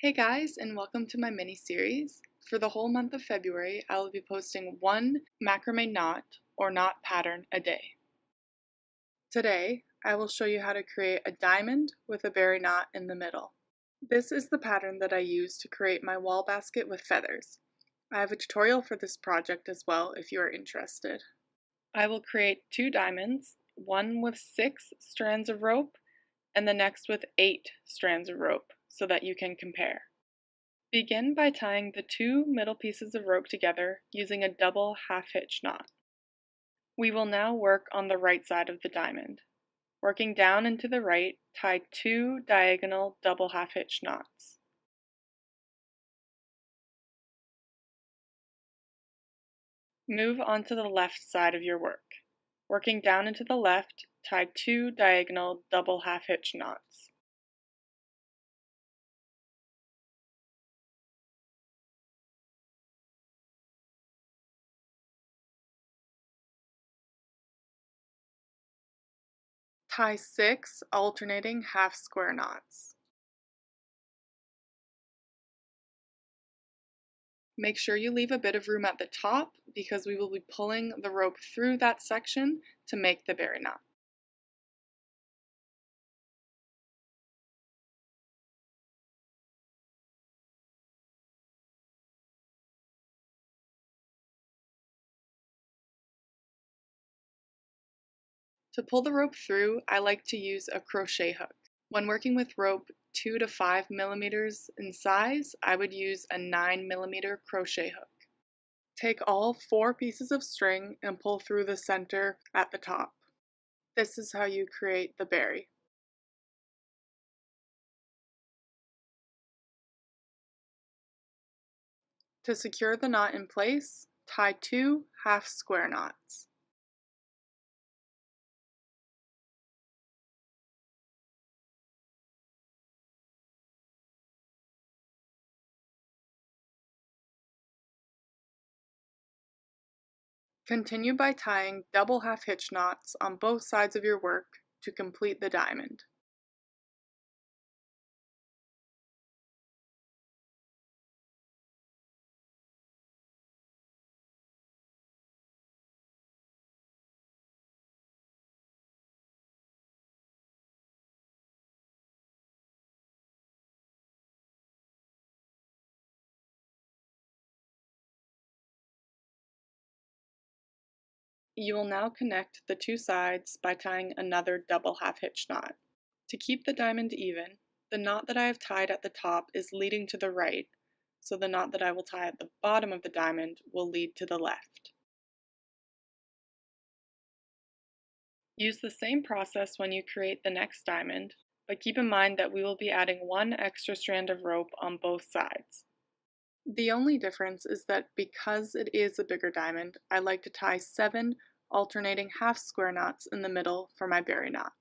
Hey guys, and welcome to my mini-series. For the whole month of February, I will be posting one macrame knot or knot pattern a day. Today, I will show you how to create a diamond with a berry knot in the middle. This is the pattern that I use to create my wall basket with feathers. I have a tutorial for this project as well if you are interested. I will create two diamonds, one with 6 strands of rope and the next with 8 strands of rope so that you can compare. Begin by tying the two middle pieces of rope together using a double half-hitch knot. We will now work on the right side of the diamond. Working down and to the right, tie 2 diagonal double half-hitch knots. Move on to the left side of your work. Working down and to the left, tie 2 diagonal double half-hitch knots. Tie 6 alternating half square knots. Make sure you leave a bit of room at the top because we will be pulling the rope through that section to make the berry knot. To pull the rope through, I like to use a crochet hook. When working with rope 2 to 5 millimeters in size, I would use a 9 millimeter crochet hook. Take all 4 pieces of string and pull through the center at the top. This is how you create the berry. To secure the knot in place, tie 2 half square knots. Continue by tying double half-hitch knots on both sides of your work to complete the diamond. You will now connect the two sides by tying another double half-hitch knot. To keep the diamond even, the knot that I have tied at the top is leading to the right, so the knot that I will tie at the bottom of the diamond will lead to the left. Use the same process when you create the next diamond, but keep in mind that we will be adding one extra strand of rope on both sides. The only difference is that because it is a bigger diamond, I like to tie 7 alternating half square knots in the middle for my berry knot.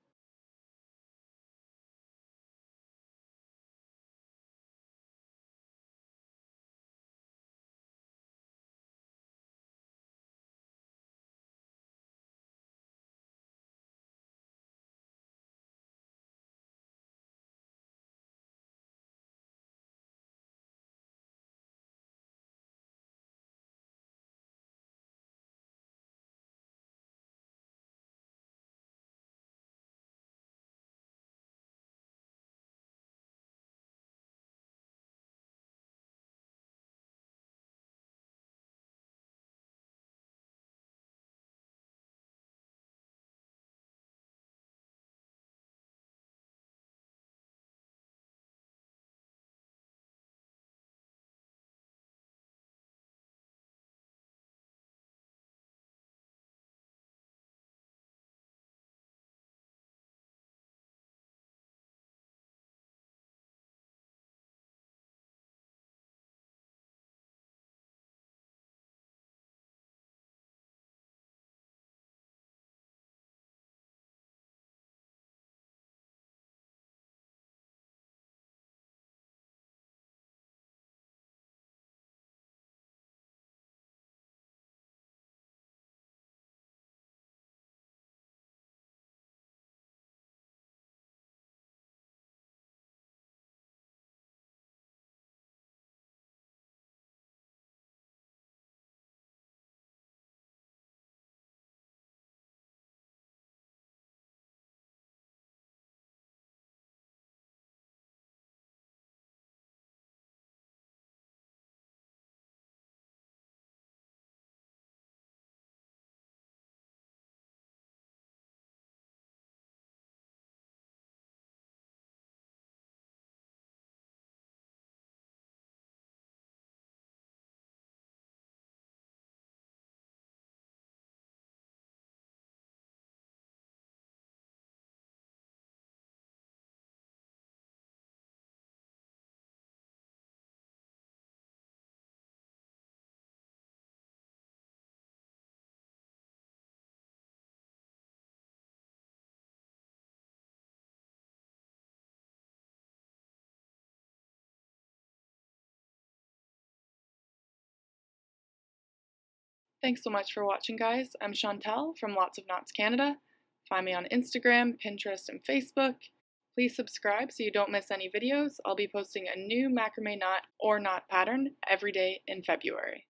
Thanks so much for watching, guys. I'm Chantel from Lots of Knots Canada. Find me on Instagram, Pinterest, and Facebook. Please subscribe so you don't miss any videos. I'll be posting a new macrame knot or knot pattern every day in February.